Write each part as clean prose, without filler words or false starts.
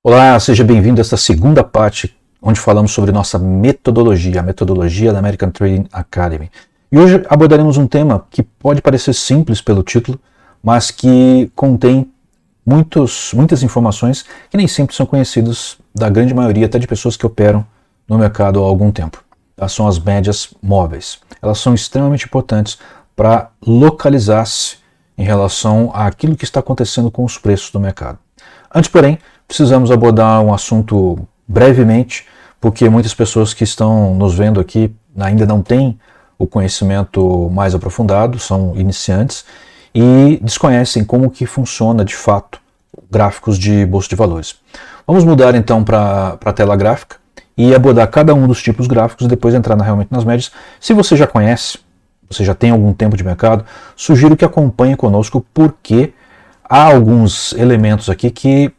Olá, seja bem-vindo a esta segunda parte, onde falamos sobre nossa metodologia, a metodologia da American Trading Academy. E hoje abordaremos um tema que pode parecer simples pelo título, mas que contém muitas informações que nem sempre são conhecidas da grande maioria, até de pessoas que operam no mercado há algum tempo. São as médias móveis. Elas são extremamente importantes para localizar-se em relação àquilo que está acontecendo com os preços do mercado. Antes, porém, precisamos abordar um assunto brevemente, porque muitas pessoas que estão nos vendo aqui ainda não têm o conhecimento mais aprofundado, são iniciantes e desconhecem como que funciona de fato gráficos de bolsa de valores. Vamos mudar então para a tela gráfica e abordar cada um dos tipos gráficos e depois entrar realmente nas médias. Se você já conhece, você já tem algum tempo de mercado, sugiro que acompanhe conosco, porque há alguns elementos aqui que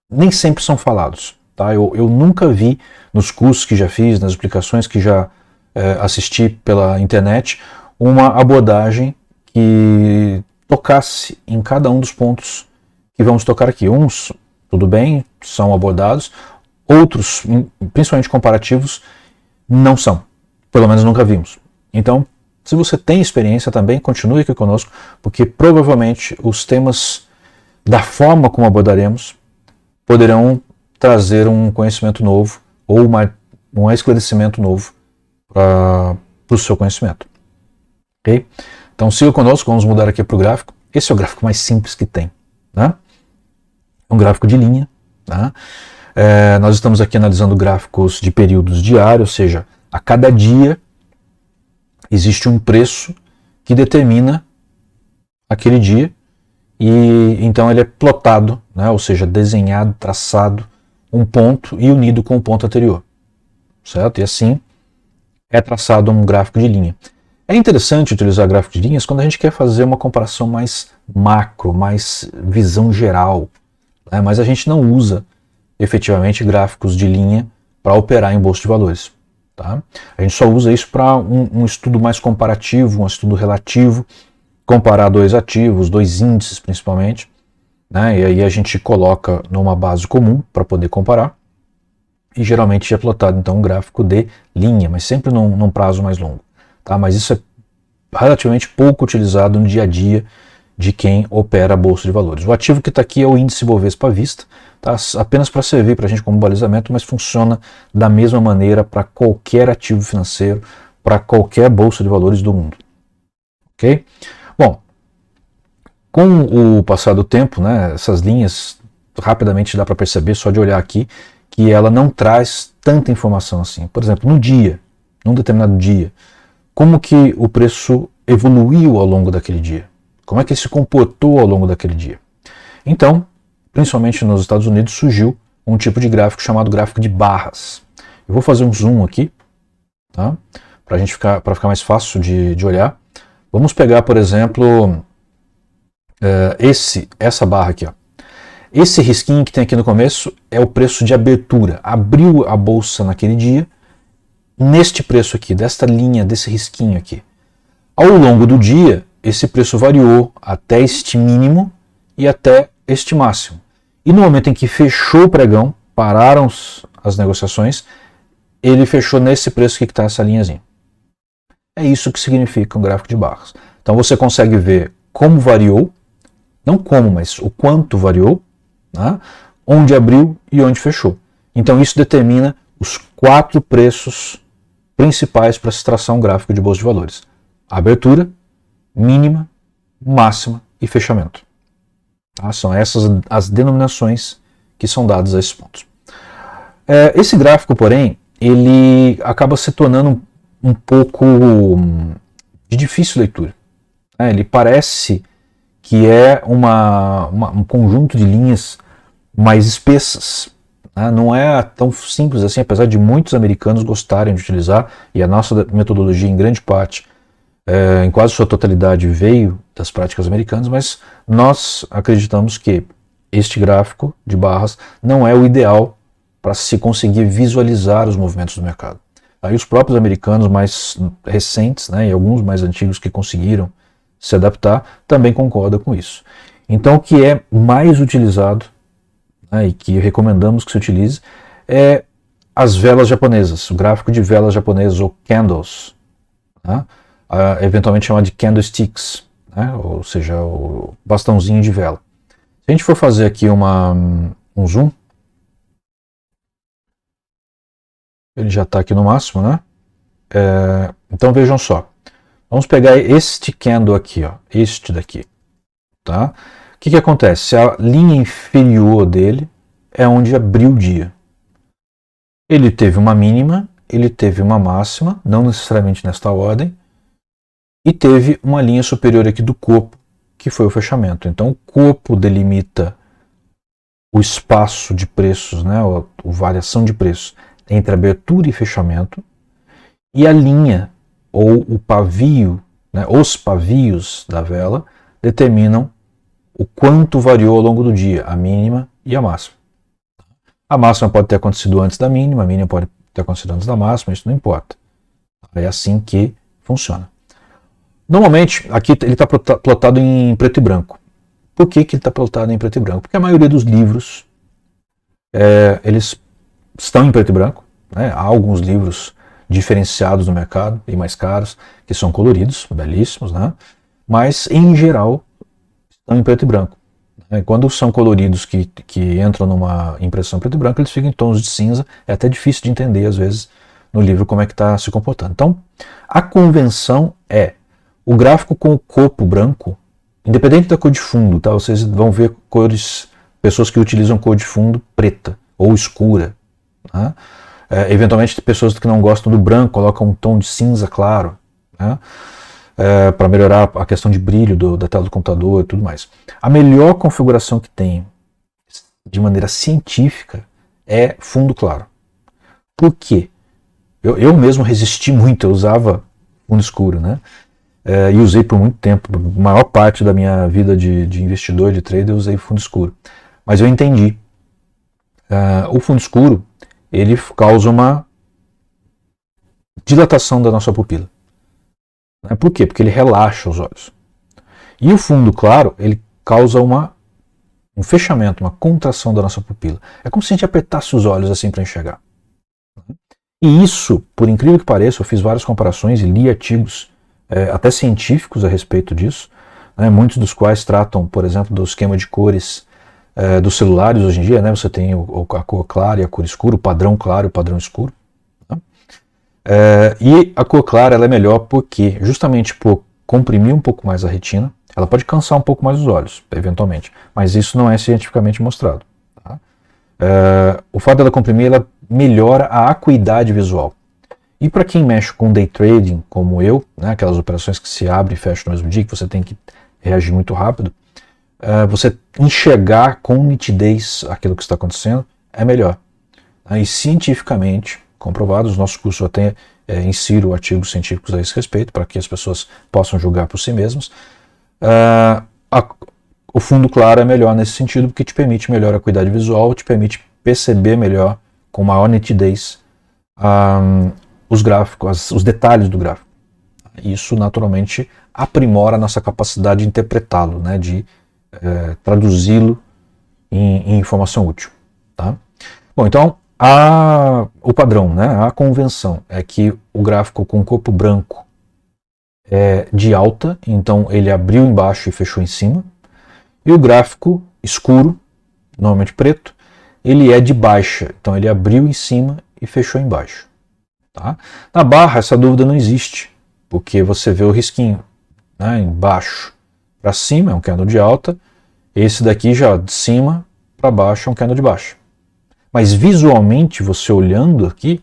nem sempre são falados. Tá? Eu nunca vi nos cursos que já fiz, nas explicações que já assisti pela internet, uma abordagem que tocasse em cada um dos pontos que vamos tocar aqui. Uns, tudo bem, são abordados, outros, principalmente comparativos, não são. Pelo menos nunca vimos. Então, se você tem experiência também, continue aqui conosco, porque provavelmente os temas da forma como abordaremos poderão trazer um conhecimento novo ou um esclarecimento novo para o seu conhecimento. Ok? Então siga conosco, vamos mudar aqui para o gráfico. Esse é o gráfico mais simples que tem. Né? É um gráfico de linha. Né? Nós estamos aqui analisando gráficos de períodos diários, ou seja, a cada dia existe um preço que determina aquele dia. E então ele é plotado, né, ou seja, desenhado, traçado, um ponto e unido com o ponto anterior, certo? E assim é traçado um gráfico de linha. É interessante utilizar gráfico de linhas quando a gente quer fazer uma comparação mais macro, mais visão geral, né, mas a gente não usa efetivamente gráficos de linha para operar em bolsa de valores. Tá? A gente só usa isso para um estudo mais comparativo, um estudo relativo, comparar dois ativos, dois índices principalmente, né? E aí a gente coloca numa base comum para poder comparar, e geralmente é plotado então um gráfico de linha, mas sempre num prazo mais longo. Tá? Mas isso é relativamente pouco utilizado no dia a dia de quem opera a bolsa de valores. O ativo que está aqui é o índice Bovespa à vista, tá? Apenas para servir para a gente como balizamento, mas funciona da mesma maneira para qualquer ativo financeiro, para qualquer bolsa de valores do mundo. Ok? Bom, com o passar do tempo, né, essas linhas rapidamente dá para perceber, só de olhar aqui, que ela não traz tanta informação assim. Por exemplo, num determinado dia, como que o preço evoluiu ao longo daquele dia? Como é que ele se comportou ao longo daquele dia? Então, principalmente nos Estados Unidos, surgiu um tipo de gráfico chamado gráfico de barras. Eu vou fazer um zoom aqui, tá? Para ficar mais fácil de olhar. Vamos pegar, por exemplo, essa barra aqui. Ó. Esse risquinho que tem aqui no começo é o preço de abertura. Abriu a bolsa naquele dia, neste preço aqui, desta linha, desse risquinho aqui. Ao longo do dia, esse preço variou até este mínimo e até este máximo. E no momento em que fechou o pregão, pararam as negociações, ele fechou nesse preço aqui que está essa linhazinha. É isso que significa um gráfico de barras. Então você consegue ver como variou, não como, mas o quanto variou, né? Onde abriu e onde fechou. Então isso determina os 4 preços principais para se traçar um gráfico de bolsa de valores: abertura, mínima, máxima e fechamento. Tá? São essas as denominações que são dadas a esses pontos. Esse gráfico, porém, ele acaba se tornando um pouco de difícil leitura. Ele parece que é um conjunto de linhas mais espessas. Não é tão simples assim, apesar de muitos americanos gostarem de utilizar, e a nossa metodologia em grande parte, em quase sua totalidade, veio das práticas americanas, mas nós acreditamos que este gráfico de barras não é o ideal para se conseguir visualizar os movimentos do mercado. Aí os próprios americanos mais recentes, né, e alguns mais antigos que conseguiram se adaptar, também concordam com isso. Então o que é mais utilizado né, e que recomendamos que se utilize, é as velas japonesas, o gráfico de velas japonesas, ou candles, né, eventualmente chamado de candlesticks, né, ou seja, o bastãozinho de vela. Se a gente for fazer aqui um zoom, ele já está aqui no máximo, né? Então vejam só, vamos pegar este candle aqui, ó, este daqui, tá? O que acontece? A linha inferior dele é onde abriu o dia. Ele teve uma mínima, ele teve uma máxima, não necessariamente nesta ordem, e teve uma linha superior aqui do corpo, que foi o fechamento. Então o corpo delimita o espaço de preços, né, a variação de preços entre abertura e fechamento, e a linha, ou o pavio, né, os pavios da vela, determinam o quanto variou ao longo do dia, a mínima e a máxima. A máxima pode ter acontecido antes da mínima, a mínima pode ter acontecido antes da máxima, isso não importa. É assim que funciona. Normalmente, aqui ele está plotado em preto e branco. Por que ele está plotado em preto e branco? Porque a maioria dos livros, eles estão em preto e branco, né? Há alguns livros diferenciados no mercado e mais caros, que são coloridos, belíssimos, né? Mas em geral estão em preto e branco. Quando são coloridos que entram numa impressão preto e branco, eles ficam em tons de cinza, é até difícil de entender às vezes no livro como é que está se comportando. Então, a convenção é o gráfico com o corpo branco, independente da cor de fundo, tá? Vocês vão ver pessoas que utilizam cor de fundo preta ou escura, né? Eventualmente pessoas que não gostam do branco colocam um tom de cinza claro, né? Para melhorar a questão de brilho da tela do computador e tudo mais. A melhor configuração que tem de maneira científica é fundo claro. Por quê? Eu mesmo resisti muito, eu usava fundo escuro, né? E usei por muito tempo, a maior parte da minha vida de investidor, de trader, eu usei fundo escuro. Mas eu entendi. O fundo escuro, ele causa uma dilatação da nossa pupila. Por quê? Porque ele relaxa os olhos. E o fundo claro, ele causa um fechamento, uma contração da nossa pupila. É como se a gente apertasse os olhos assim para enxergar. E isso, por incrível que pareça, eu fiz várias comparações e li artigos até científicos a respeito disso, né, muitos dos quais tratam, por exemplo, do esquema de cores dos celulares hoje em dia, né, você tem a cor clara e a cor escura, o padrão claro e o padrão escuro. E a cor clara ela é melhor porque, justamente por comprimir um pouco mais a retina, ela pode cansar um pouco mais os olhos, eventualmente, mas isso não é cientificamente mostrado. Tá? O fato dela comprimir, ela melhora a acuidade visual. E para quem mexe com day trading, como eu, né, aquelas operações que se abre e fecha no mesmo dia, que você tem que reagir muito rápido, você enxergar com nitidez aquilo que está acontecendo é melhor. E cientificamente comprovado, os nossos cursos até insiro artigos científicos a esse respeito, para que as pessoas possam julgar por si mesmas. O fundo claro é melhor nesse sentido, porque te permite melhor acuidade visual, te permite perceber melhor, com maior nitidez, os gráficos, os detalhes do gráfico. Isso naturalmente aprimora a nossa capacidade de interpretá-lo, né, de traduzi-lo em informação útil. Tá? Bom, então o padrão, né, a convenção é que o gráfico com corpo branco é de alta, então ele abriu embaixo e fechou em cima, e o gráfico escuro, normalmente preto, ele é de baixa, então ele abriu em cima e fechou embaixo. Tá? Na barra essa dúvida não existe, porque você vê o risquinho, né, embaixo para cima é um candle de alta, esse daqui já de cima para baixo é um candle de baixa. Mas visualmente, você olhando aqui,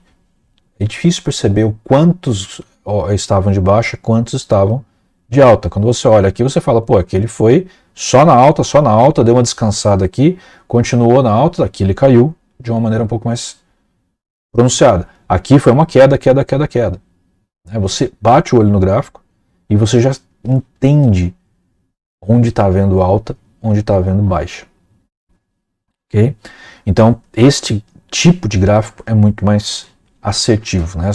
é difícil perceber quantos estavam de baixa, quantos estavam de alta. Quando você olha aqui, você fala, pô, aqui ele foi só na alta, deu uma descansada aqui, continuou na alta, aqui ele caiu de uma maneira um pouco mais pronunciada. Aqui foi uma queda. Você bate o olho no gráfico e você já entende onde está havendo alta, onde está havendo baixa. Okay? Então, este tipo de gráfico é muito mais assertivo, né?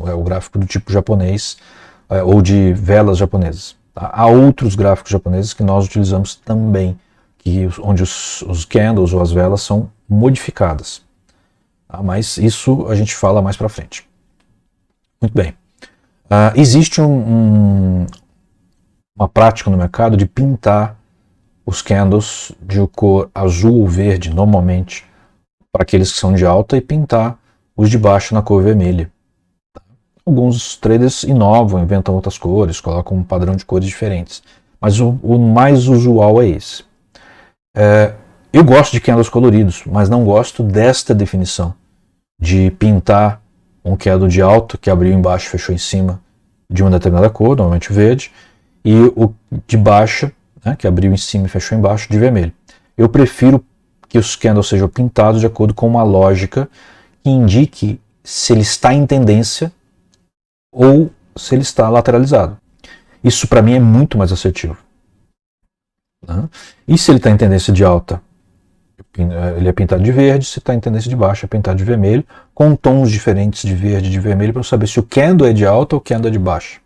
É o gráfico do tipo japonês ou de velas japonesas. Tá? Há outros gráficos japoneses que nós utilizamos também, onde os candles ou as velas são modificadas. Tá? Mas isso a gente fala mais para frente. Muito bem. Existe uma prática no mercado de pintar os candles de cor azul ou verde, normalmente, para aqueles que são de alta, e pintar os de baixo na cor vermelha. Alguns traders inovam, inventam outras cores, colocam um padrão de cores diferentes. Mas o mais usual é esse. Eu gosto de candles coloridos, mas não gosto desta definição de pintar um candle de alta, que abriu embaixo e fechou em cima, de uma determinada cor, normalmente verde, e o de baixa, né, que abriu em cima e fechou embaixo, de vermelho. Eu prefiro que os candles sejam pintados de acordo com uma lógica que indique se ele está em tendência ou se ele está lateralizado. Isso para mim é muito mais assertivo. Né? E se ele está em tendência de alta, ele é pintado de verde. Se está em tendência de baixa, é pintado de vermelho, com tons diferentes de verde e de vermelho, para saber se o candle é de alta ou o candle é de baixa.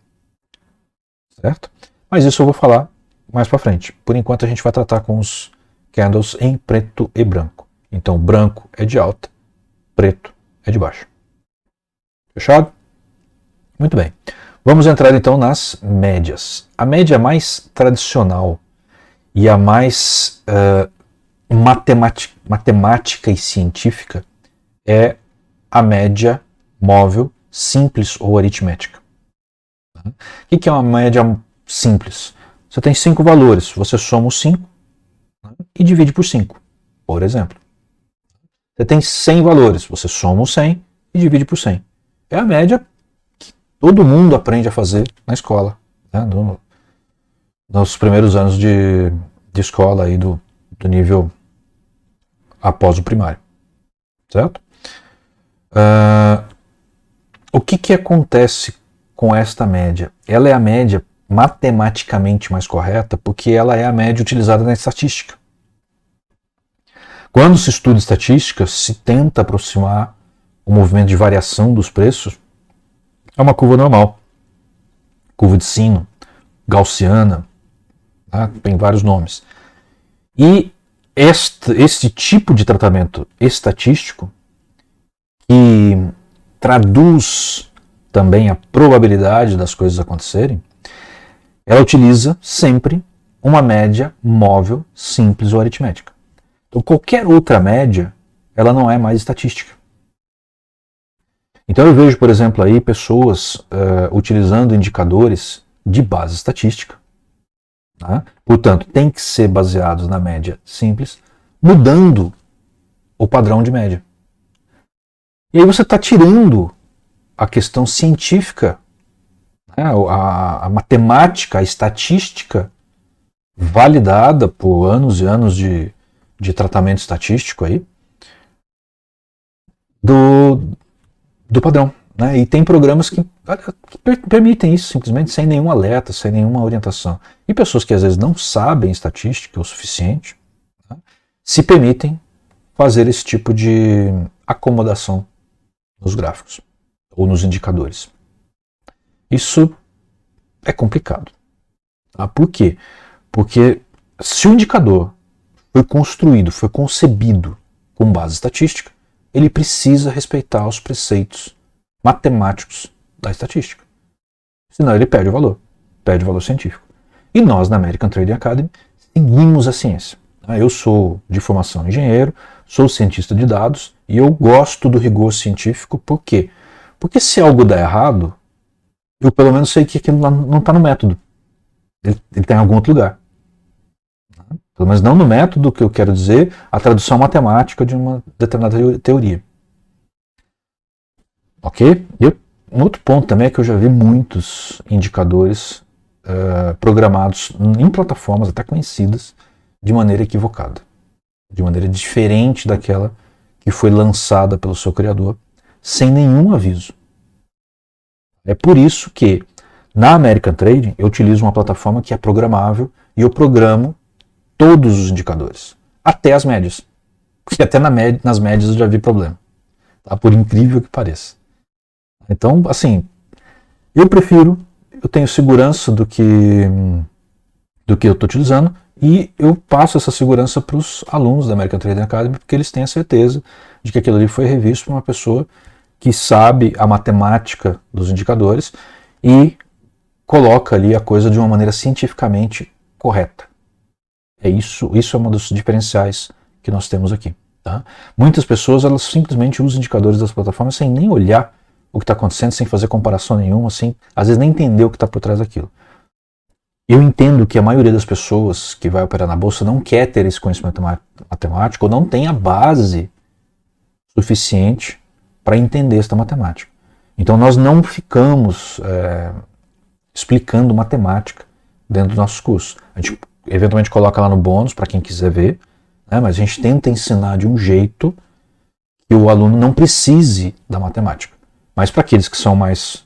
Certo? Mas isso eu vou falar mais para frente. Por enquanto a gente vai tratar com os candles em preto e branco. Então branco é de alta, preto é de baixa. Fechado? Muito bem. Vamos entrar então nas médias. A média mais tradicional e a mais matemática e científica é a média móvel simples ou aritmética. O que é uma média simples? Você tem 5 valores, você soma os 5 e divide por 5, por exemplo. Você tem 100 valores, você soma os 100 e divide por 100. É a média que todo mundo aprende a fazer na escola, né? Nos primeiros anos de escola aí do nível após o primário, certo? O que acontece com esta média? Ela é a média matematicamente mais correta porque ela é a média utilizada na estatística. Quando se estuda estatística, se tenta aproximar o movimento de variação dos preços a uma curva normal. Curva de sino, gaussiana, tá? Tem vários nomes. E este tipo de tratamento estatístico, que traduz também a probabilidade das coisas acontecerem, ela utiliza sempre uma média móvel simples ou aritmética. Então qualquer outra média, ela não é mais estatística. Então eu vejo, por exemplo, aí pessoas utilizando indicadores de base estatística. Tá? Portanto, tem que ser baseados na média simples, mudando o padrão de média. E aí você está tirando a questão científica, né, a matemática, a estatística validada por anos e anos de tratamento estatístico aí, do padrão. Né? E tem programas que permitem isso simplesmente sem nenhum alerta, sem nenhuma orientação. E pessoas que às vezes não sabem estatística o suficiente, né, se permitem fazer esse tipo de acomodação nos gráficos ou nos indicadores. Isso é complicado. Tá? Por quê? Porque se o indicador foi construído, foi concebido com base estatística, ele precisa respeitar os preceitos matemáticos da estatística. Senão ele perde o valor científico. E nós, na American Trading Academy, seguimos a ciência. Eu sou de formação engenheiro, sou cientista de dados e eu gosto do rigor científico. Por quê? Porque se algo der errado, eu pelo menos sei que aquilo não está no método. Ele está em algum outro lugar. Pelo menos não no método, que eu quero dizer, a tradução matemática de uma determinada teoria. Ok? E um outro ponto também é que eu já vi muitos indicadores programados em plataformas até conhecidas de maneira equivocada, de maneira diferente daquela que foi lançada pelo seu criador, sem nenhum aviso. É por isso que na American Trading eu utilizo uma plataforma que é programável e eu programo todos os indicadores, até as médias, porque até nas médias eu já vi problema, tá? Por incrível que pareça. Então, assim, eu tenho segurança do que do que eu estou utilizando, e eu passo essa segurança para os alunos da American Trading Academy, porque eles têm a certeza de que aquilo ali foi revisto por uma pessoa que sabe a matemática dos indicadores e coloca ali a coisa de uma maneira cientificamente correta. Isso é um dos diferenciais que nós temos aqui. Tá? Muitas pessoas elas simplesmente usam indicadores das plataformas sem nem olhar o que está acontecendo, sem fazer comparação nenhuma, assim, às vezes nem entender o que está por trás daquilo. Eu entendo que a maioria das pessoas que vai operar na bolsa não quer ter esse conhecimento matemático ou não tem a base suficiente para entender esta matemática. Então nós não ficamos explicando matemática dentro dos nossos cursos. A gente eventualmente coloca lá no bônus para quem quiser ver, né, mas a gente tenta ensinar de um jeito que o aluno não precise da matemática. Mas para aqueles que são mais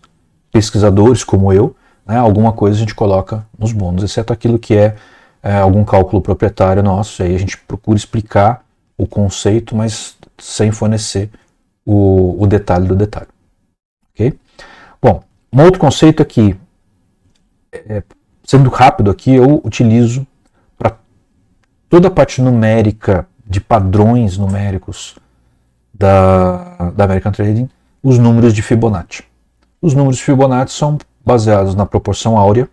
pesquisadores como eu, né, alguma coisa a gente coloca nos bônus, exceto aquilo que é algum cálculo proprietário nosso, aí a gente procura explicar o conceito, mas sem fornecer o detalhe do detalhe. Okay? Bom, um outro conceito aqui, sendo rápido aqui, eu utilizo para toda a parte numérica, de padrões numéricos da American Trading, os números de Fibonacci. Os números de Fibonacci são baseados na proporção áurea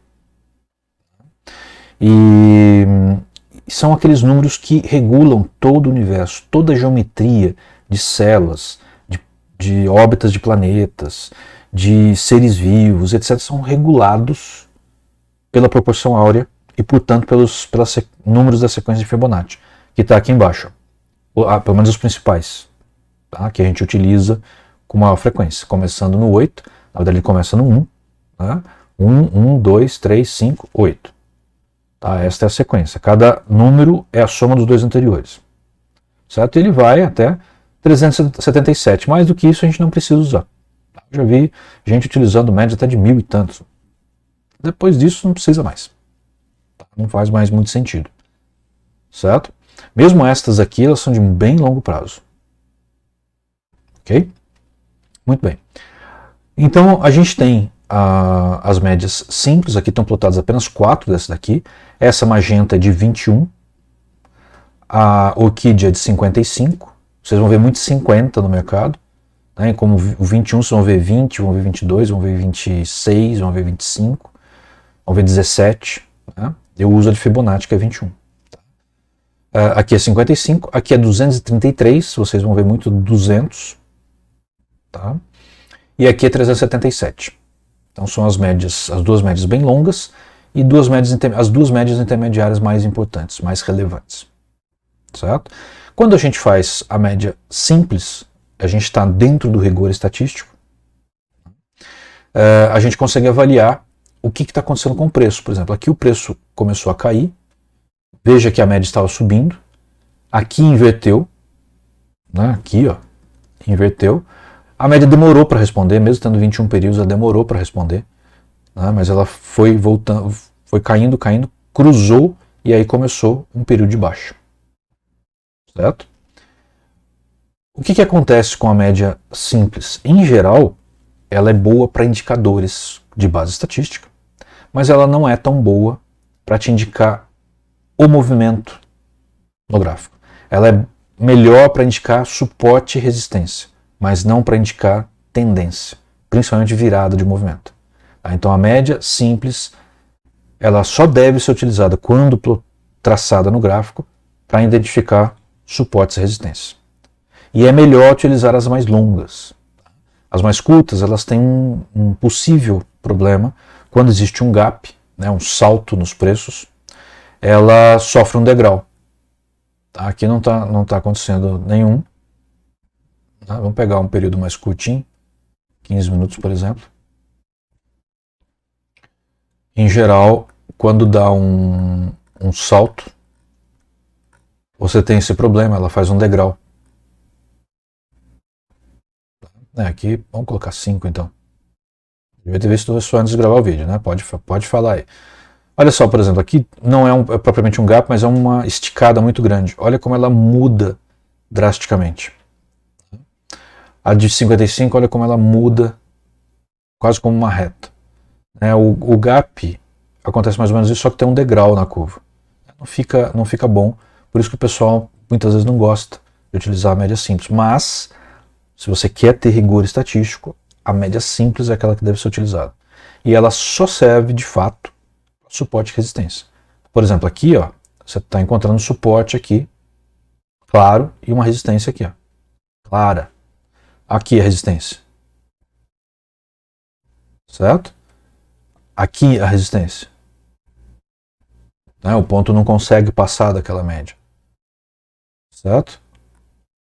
e são aqueles números que regulam todo o universo, toda a geometria de células, de órbitas de planetas, de seres vivos, etc., são regulados pela proporção áurea e, portanto, pelos números da sequência de Fibonacci, que está aqui embaixo, pelo menos os principais, tá? Que a gente utiliza com maior frequência, começando no 8, na verdade ele começa no 1, tá? 1, 2, 3, 5, 8. Tá? Esta é a sequência. Cada número é a soma dos dois anteriores. Certo? Ele vai até 377. Mais do que isso a gente não precisa usar. Já vi gente utilizando médias até de 1000 e tantos. Depois disso não precisa mais. Não faz mais muito sentido. Certo? Mesmo estas aqui, elas são de bem longo prazo. Ok? Muito bem. Então a gente tem as médias simples, aqui estão plotadas apenas 4 dessas daqui. Essa magenta é de 21, a orquídea é de 55, vocês vão ver muito 50 no mercado, né? Como o 21 vocês vão ver 20, vão ver 22, vão ver 26, vão ver 25, vão ver 17, né? Eu uso a de Fibonacci que é 21. Aqui é 55, aqui é 233, vocês vão ver muito 200, tá? E aqui é 377. Então são as médias, as duas médias bem longas e as duas médias intermediárias mais importantes, mais relevantes. Certo? Quando a gente faz a média simples, a gente está dentro do rigor estatístico, a gente consegue avaliar o que está acontecendo com o preço. Por exemplo, aqui o preço começou a cair, veja que a média estava subindo, aqui inverteu, né? Aqui ó, inverteu, a média demorou para responder, mesmo tendo 21 períodos, ela demorou para responder, né? Mas ela foi voltando, foi caindo, cruzou e aí começou um período de baixa. Certo? O que acontece com a média simples? Em geral, ela é boa para indicadores de base estatística, mas ela não é tão boa para te indicar o movimento no gráfico. Ela é melhor para indicar suporte e resistência, mas não para indicar tendência, principalmente virada de movimento. Então a média simples, ela só deve ser utilizada quando traçada no gráfico para identificar suportes e resistências. E é melhor utilizar as mais longas. As mais curtas, elas têm um possível problema. Quando existe um gap, né, um salto nos preços, ela sofre um degrau. Aqui não tá acontecendo nenhum. Vamos pegar um período mais curtinho, 15 minutos, por exemplo. Em geral, quando dá um salto, você tem esse problema, ela faz um degrau. Aqui, vamos colocar 5 então. Devia ter visto isso antes de gravar o vídeo, né? Pode falar aí. Olha só, por exemplo, aqui não é propriamente um gap, mas é uma esticada muito grande. Olha como ela muda drasticamente. A de 55, olha como ela muda quase como uma reta. O gap acontece mais ou menos isso, só que tem um degrau na curva. Não fica bom, por isso que o pessoal muitas vezes não gosta de utilizar a média simples. Mas, se você quer ter rigor estatístico, a média simples é aquela que deve ser utilizada. E ela só serve, de fato, para suporte e resistência. Por exemplo, aqui, ó, você está encontrando suporte aqui, claro, e uma resistência aqui, ó, clara. Aqui a resistência. Certo? Aqui a resistência. O ponto não consegue passar daquela média. Certo?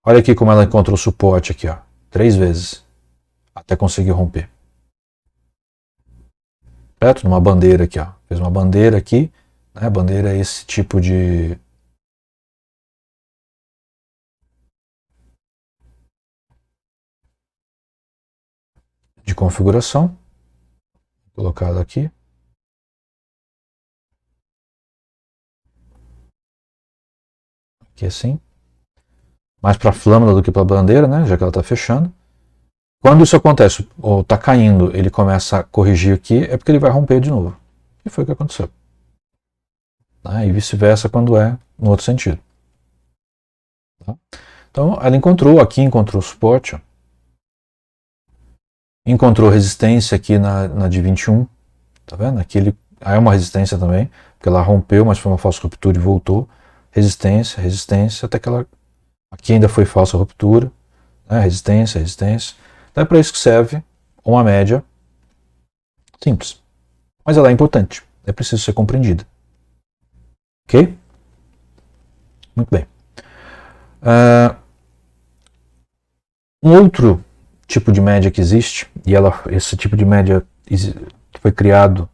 Olha aqui como ela encontrou suporte aqui, ó, 3 vezes, até conseguir romper. Certo? Numa bandeira aqui, ó. Fez uma bandeira aqui, né? Bandeira é esse tipo de configuração. Colocado aqui. Aqui assim. Mais para a flâmula do que para a bandeira, né? Já que ela está fechando. Quando isso acontece, ou está caindo, ele começa a corrigir aqui, é porque ele vai romper de novo. E foi o que aconteceu. E vice-versa quando é no outro sentido. Tá? Então, ela encontrou suporte. Ó. Encontrou resistência aqui na de 21. Tá vendo? Aqui é uma resistência também, porque ela rompeu, mas foi uma falsa ruptura e voltou. Resistência, resistência, até que ela... Aqui ainda foi falsa ruptura. Né? Resistência, resistência. Então é para isso que serve uma média simples. Mas ela é importante. É preciso ser compreendida. Ok? Muito bem. Um outro tipo de média que existe, e esse tipo de média foi criado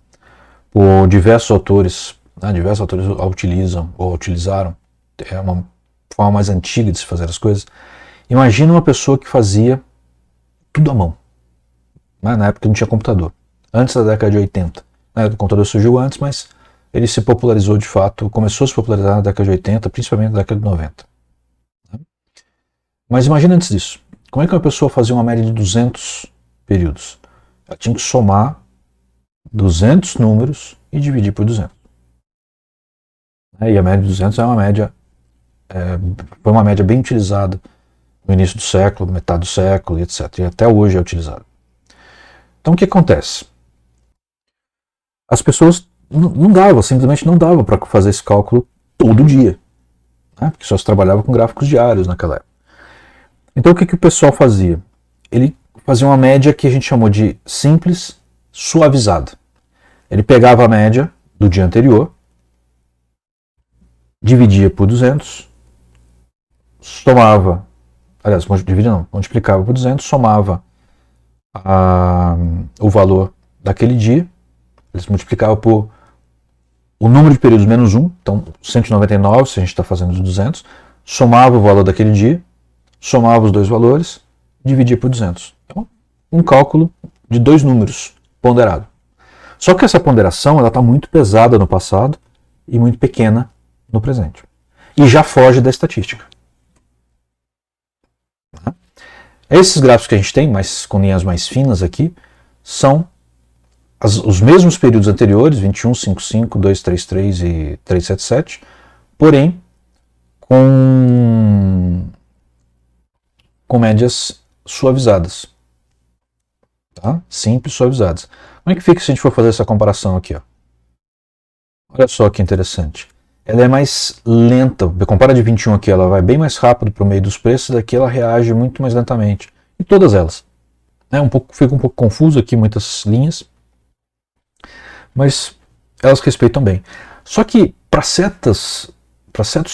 por diversos autores, né? Diversos autores a utilizam ou utilizaram, é uma forma mais antiga de se fazer as coisas. Imagina uma pessoa que fazia tudo à mão, né? Na época não tinha computador, antes da década de 80. Né? O computador surgiu antes, mas ele se popularizou de fato, começou a se popularizar na década de 80, principalmente na década de 90. Né? Mas imagina antes disso, como é que uma pessoa fazia uma média de 200 períodos? Ela tinha que somar 200 números e dividir por 200. E a média de 200 é uma média, foi uma média bem utilizada no início do século, metade do século, etc. E até hoje é utilizada. Então o que acontece? As pessoas simplesmente não dava para fazer esse cálculo todo dia, né? Porque só se trabalhava com gráficos diários naquela época. Então o que o pessoal fazia? Ele fazia uma média que a gente chamou de simples suavizada. Ele pegava a média do dia anterior, dividia por 200, somava, aliás, multiplicava por 200, somava o valor daquele dia, eles multiplicavam por o número de períodos menos 1, então 199, se a gente está fazendo os 200, somava o valor daquele dia, somava os dois valores, dividia por 200. Então, um cálculo de 2 números ponderado. Só que essa ponderação está muito pesada no passado e muito pequena no presente. E já foge da estatística. Esses gráficos que a gente tem, com linhas mais finas aqui, são os mesmos períodos anteriores, 21, 55, 233 e 377, porém com médias suavizadas. Tá? Simples, suavizadas. Como é que fica se a gente for fazer essa comparação aqui? Ó? Olha só que interessante. Ela é mais lenta. Compara de 21 aqui, ela vai bem mais rápido para o meio dos preços, daqui ela reage muito mais lentamente. E todas elas. Fica um pouco confuso aqui, muitas linhas. Mas elas respeitam bem. Só que para certos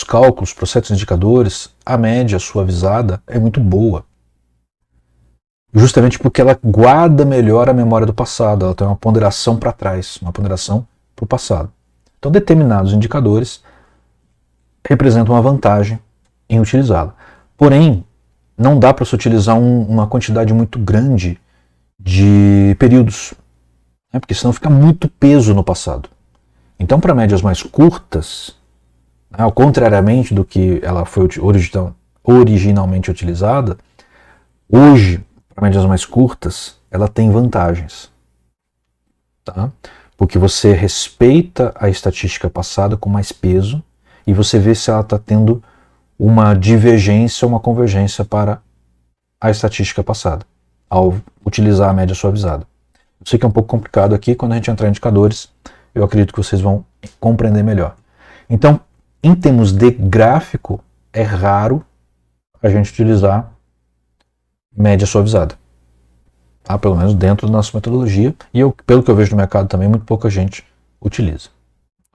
cálculos, para certos indicadores, a média suavizada é muito boa. Justamente porque ela guarda melhor a memória do passado, ela tem uma ponderação para trás, uma ponderação para o passado. Então, determinados indicadores representam uma vantagem em utilizá-la. Porém, não dá para se utilizar uma quantidade muito grande de períodos, né? Porque senão fica muito peso no passado. Então, para médias mais curtas, né, contrariamente do que ela foi originalmente utilizada, hoje, para médias mais curtas, ela tem vantagens. Tá? porque você respeita a estatística passada com mais peso e você vê se ela está tendo uma divergência ou uma convergência para a estatística passada, ao utilizar a média suavizada. Eu sei que é um pouco complicado aqui, quando a gente entrar em indicadores, eu acredito que vocês vão compreender melhor. Então, em termos de gráfico, é raro a gente utilizar média suavizada. Tá? Pelo menos dentro da nossa metodologia, e pelo que eu vejo no mercado também, muito pouca gente utiliza.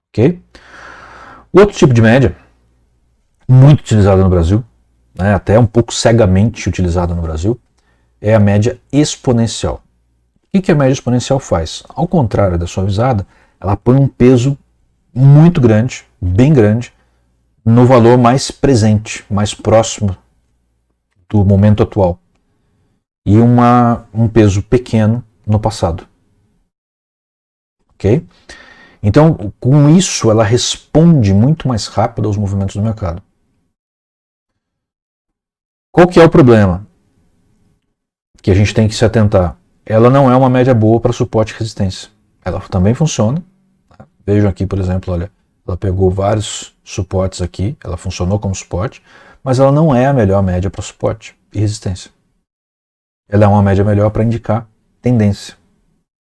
Ok? O outro tipo de média, muito utilizada no Brasil, né, até um pouco cegamente utilizada no Brasil, é a média exponencial. O que a média exponencial faz? Ao contrário da suavizada, ela põe um peso muito grande, bem grande, no valor mais presente, mais próximo do momento atual. E um peso pequeno no passado. Ok? Então, com isso, ela responde muito mais rápido aos movimentos do mercado. Qual que é o problema? Que a gente tem que se atentar. Ela não é uma média boa para suporte e resistência. Ela também funciona. Vejam aqui, por exemplo, olha, ela pegou vários suportes aqui, ela funcionou como suporte, mas ela não é a melhor média para suporte e resistência. Ela é uma média melhor para indicar tendência,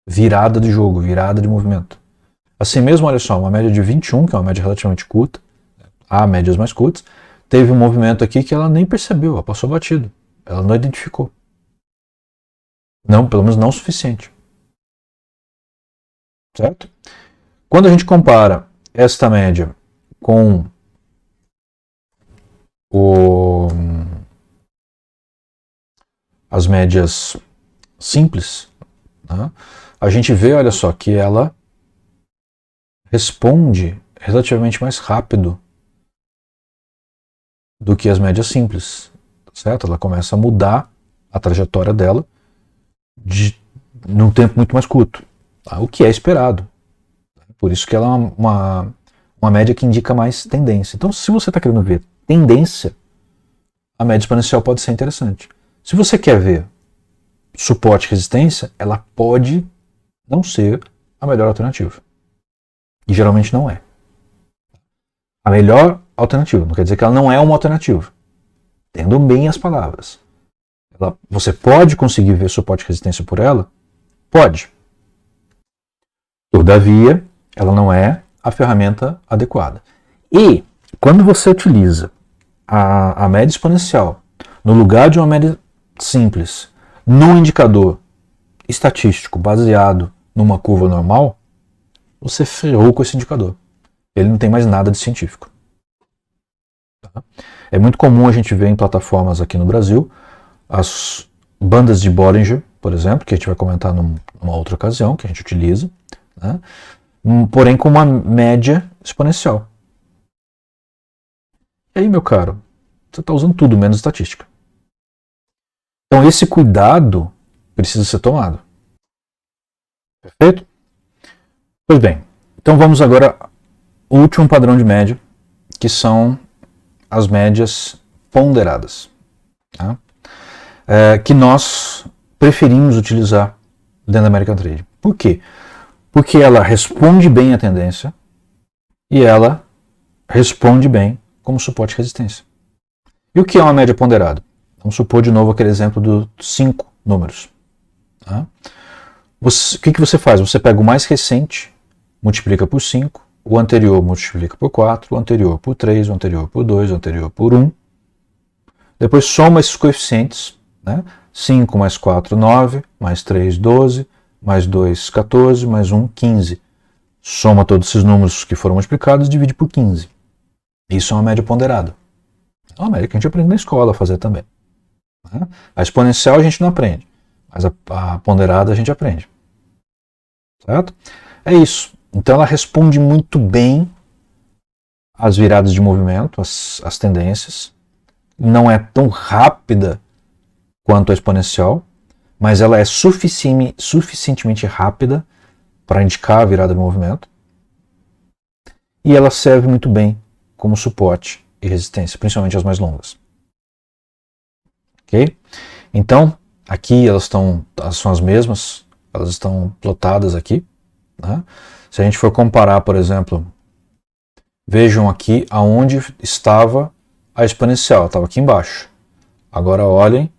virada de jogo, virada de movimento. Assim mesmo, olha só, uma média de 21, que é uma média relativamente curta, há médias mais curtas, teve um movimento aqui que ela nem percebeu, ela passou batido, ela não identificou. Não, pelo menos não o suficiente. Certo? Quando a gente compara esta média com as médias simples, né, a gente vê, olha só, que ela responde relativamente mais rápido do que as médias simples, certo? Ela começa a mudar a trajetória dela num tempo muito mais curto, tá? O que é esperado. Por isso que ela é uma média que indica mais tendência. Então, se você está querendo ver tendência, a média exponencial pode ser interessante. Se você quer ver suporte e resistência, ela pode não ser a melhor alternativa. E geralmente não é. A melhor alternativa, não quer dizer que ela não é uma alternativa. Entendam bem as palavras. Você pode conseguir ver suporte e resistência por ela? Pode. Todavia, ela não é a ferramenta adequada. E quando você utiliza a média exponencial no lugar de uma média simples, num indicador estatístico baseado numa curva normal, você ferrou com esse indicador. Ele não tem mais nada de científico. Tá? É muito comum a gente ver em plataformas aqui no Brasil as bandas de Bollinger, por exemplo, que a gente vai comentar numa outra ocasião, que a gente utiliza, né? Porém com uma média exponencial. E aí, meu caro, você está usando tudo menos estatística. Então esse cuidado precisa ser tomado. Perfeito? Pois bem, então vamos agora ao último padrão de média, que são as médias ponderadas, tá? Que nós preferimos utilizar dentro da American Trade. Por quê? Porque ela responde bem à tendência e ela responde bem como suporte e resistência. E o que é uma média ponderada? Vamos supor de novo aquele exemplo dos 5 números. Tá? O que você faz? Você pega o mais recente, multiplica por 5, o anterior multiplica por 4, o anterior por 3, o anterior por 2, o anterior por 1. Depois soma esses coeficientes, né? 5 mais 4, 9, mais 3, 12, mais 2, 14, mais 1, 15. Soma todos esses números que foram multiplicados e divide por 15. Isso é uma média ponderada. É uma média que a gente aprende na escola a fazer também. Né? A exponencial a gente não aprende, mas a ponderada a gente aprende. Certo? É isso. Então ela responde muito bem às viradas de movimento, às tendências. Não é tão rápida quanto a exponencial, mas ela é suficientemente rápida para indicar a virada de movimento. E ela serve muito bem como suporte e resistência, principalmente as mais longas. Ok? Então, aqui elas são as mesmas, elas estão plotadas aqui. né? Se a gente for comparar, por exemplo, vejam aqui aonde estava a exponencial, estava aqui embaixo. Agora olhem,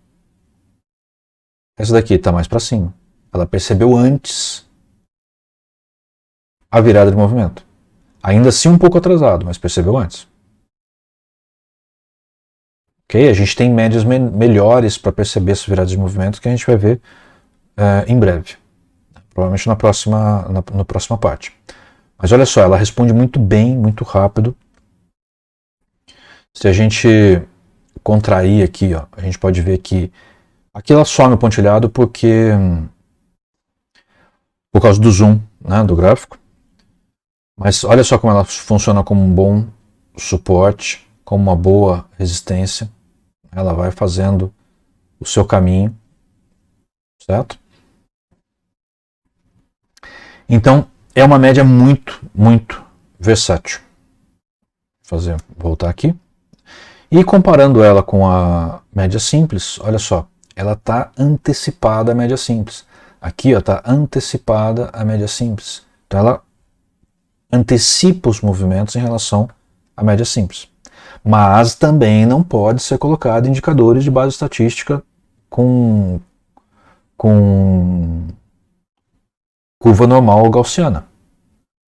essa daqui está mais para cima. Ela percebeu antes a virada de movimento. Ainda assim um pouco atrasado, mas percebeu antes. Okay? A gente tem médias melhores para perceber essa virada de movimento que a gente vai ver em breve. Provavelmente na próxima parte. Mas olha só, ela responde muito bem, muito rápido. Se a gente contrair aqui, ó, a gente pode ver que aqui ela some o pontilhado por causa do zoom, né, do gráfico. Mas olha só como ela funciona como um bom suporte, como uma boa resistência. Ela vai fazendo o seu caminho, certo? Então, é uma média muito, muito versátil. Voltar aqui. E comparando ela com a média simples, olha só, ela está antecipada à média simples. Aqui está antecipada à média simples. Então ela antecipa os movimentos em relação à média simples. Mas também não pode ser colocado indicadores de base estatística com curva normal gaussiana.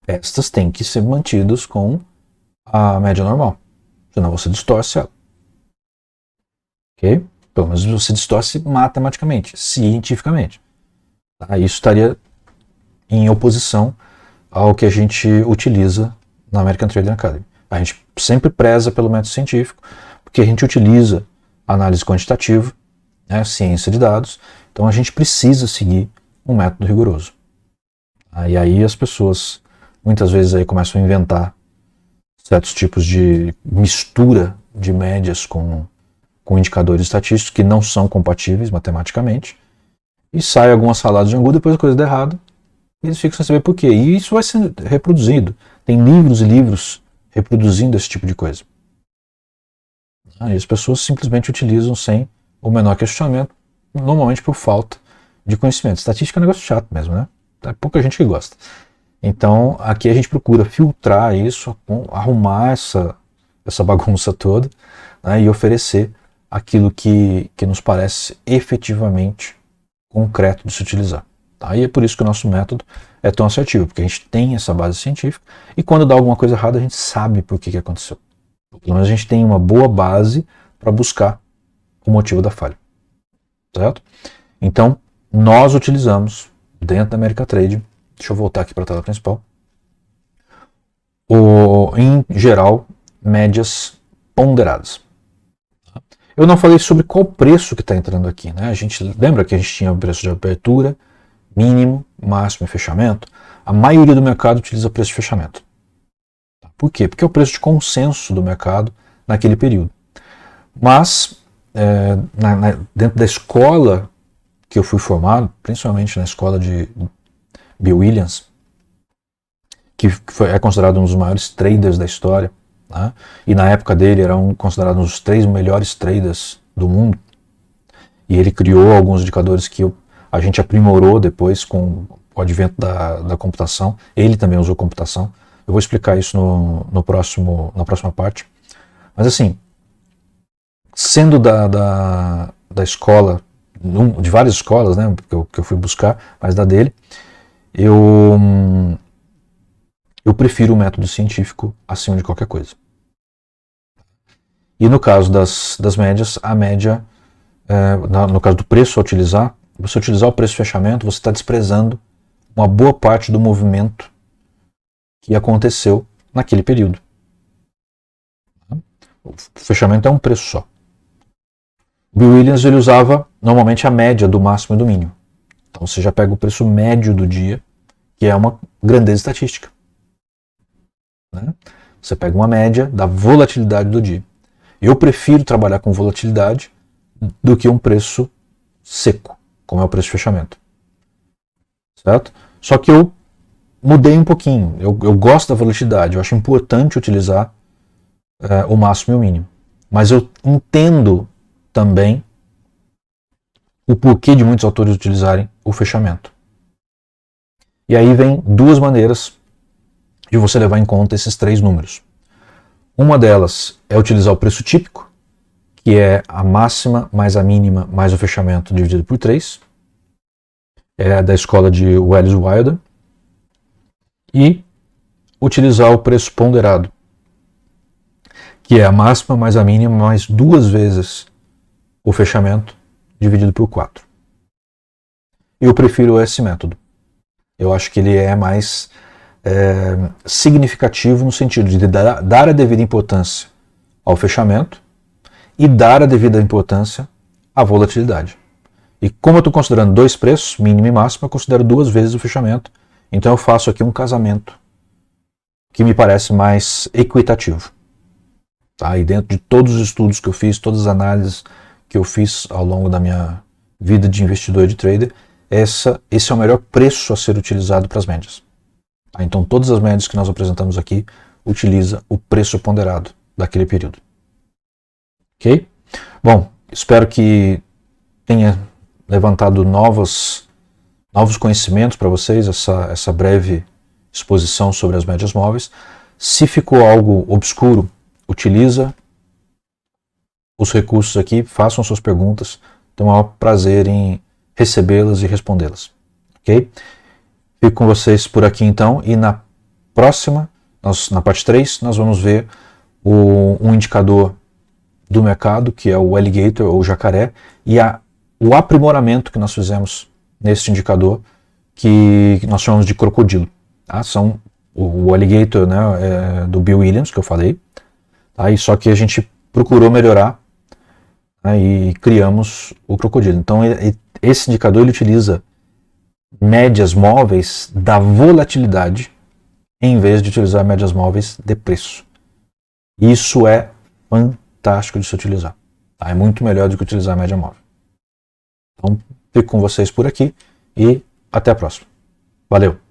Estas têm que ser mantidas com a média normal, senão você distorce ela. Ok? Pelo menos você distorce matematicamente, cientificamente. Tá? Isso estaria em oposição ao que a gente utiliza na American Trading Academy. A gente sempre preza pelo método científico, porque a gente utiliza análise quantitativa, né, ciência de dados, então a gente precisa seguir um método rigoroso. E aí as pessoas muitas vezes aí começam a inventar certos tipos de mistura de médias com indicadores estatísticos que não são compatíveis matematicamente, e sai algumas saladas de angu, depois a coisa dá errado, e eles ficam sem saber por quê. E isso vai ser reproduzido. Tem livros e livros reproduzindo esse tipo de coisa. E as pessoas simplesmente utilizam sem o menor questionamento, normalmente por falta de conhecimento. Estatística é um negócio chato mesmo, né? É pouca gente que gosta. Então, aqui a gente procura filtrar isso, arrumar essa bagunça toda, né, e oferecer aquilo que nos parece efetivamente concreto de se utilizar. Tá? E é por isso que o nosso método é tão assertivo, porque a gente tem essa base científica e quando dá alguma coisa errada a gente sabe por que aconteceu. Pelo menos a gente tem uma boa base para buscar o motivo da falha. Certo? Então, nós utilizamos dentro da American Trading, deixa eu voltar aqui para a tela principal, em geral, médias ponderadas. Eu não falei sobre qual preço que está entrando aqui, né? A gente lembra que a gente tinha o preço de abertura, mínimo, máximo e fechamento. A maioria do mercado utiliza preço de fechamento. Por quê? Porque é o preço de consenso do mercado naquele período. Mas, dentro da escola que eu fui formado, principalmente na escola de Bill Williams, que é considerado um dos maiores traders da história, né? E na época dele era considerado um dos 3 melhores traders do mundo, e ele criou alguns indicadores que a gente aprimorou depois com o advento da computação. Ele também usou computação. Eu vou explicar isso na próxima parte. Mas assim, sendo da escola, de várias escolas, né, que eu fui buscar, mas da dele, eu prefiro o método científico acima de qualquer coisa. E no caso das médias, a média, no caso do preço a utilizar, você utilizar o preço de fechamento, você está desprezando uma boa parte do movimento que aconteceu naquele período. O fechamento é um preço só. O Bill Williams ele usava normalmente a média do máximo e do mínimo. Então você já pega o preço médio do dia, que é uma grandeza estatística. Né? Você pega uma média da volatilidade do dia. Eu prefiro trabalhar com volatilidade do que um preço seco, como é o preço de fechamento. Certo? Só que eu mudei um pouquinho. Eu gosto da volatilidade, eu acho importante utilizar o máximo e o mínimo. Mas eu entendo também o porquê de muitos autores utilizarem o fechamento. E aí vem duas maneiras de você levar em conta esses três números. Uma delas é utilizar o preço típico, que é a máxima mais a mínima mais o fechamento dividido por 3. É da escola de Welles Wilder. E utilizar o preço ponderado, que é a máxima mais a mínima mais 2 vezes o fechamento dividido por 4. Eu prefiro esse método. Eu acho que ele é mais significativo no sentido de dar a devida importância ao fechamento e dar a devida importância à volatilidade. E como eu estou considerando dois preços, mínimo e máximo, eu considero 2 vezes o fechamento. Então eu faço aqui um casamento que me parece mais equitativo. Tá? E dentro de todos os estudos que eu fiz, todas as análises que eu fiz ao longo da minha vida de investidor e de trader, esse é o melhor preço a ser utilizado para as médias. Tá? Então todas as médias que nós apresentamos aqui utiliza o preço ponderado daquele período. Ok? Bom, espero que tenha levantado novos conhecimentos para vocês, essa breve exposição sobre as médias móveis. Se ficou algo obscuro, utiliza os recursos aqui, façam suas perguntas, tenho o maior prazer em recebê-las e respondê-las. Ok? Fico com vocês por aqui então, e na próxima, na parte 3, nós vamos ver um indicador do mercado, que é o alligator ou jacaré, e o aprimoramento que nós fizemos nesse indicador, que nós chamamos de crocodilo. Tá? São o alligator, né, do Bill Williams, que eu falei, tá? E só que a gente procurou melhorar, né, e criamos o crocodilo. Então esse indicador ele utiliza médias móveis da volatilidade em vez de utilizar médias móveis de preço. Isso é fantástico de se utilizar. Tá? É muito melhor do que utilizar a média móvel. Então, fico com vocês por aqui e até a próxima. Valeu!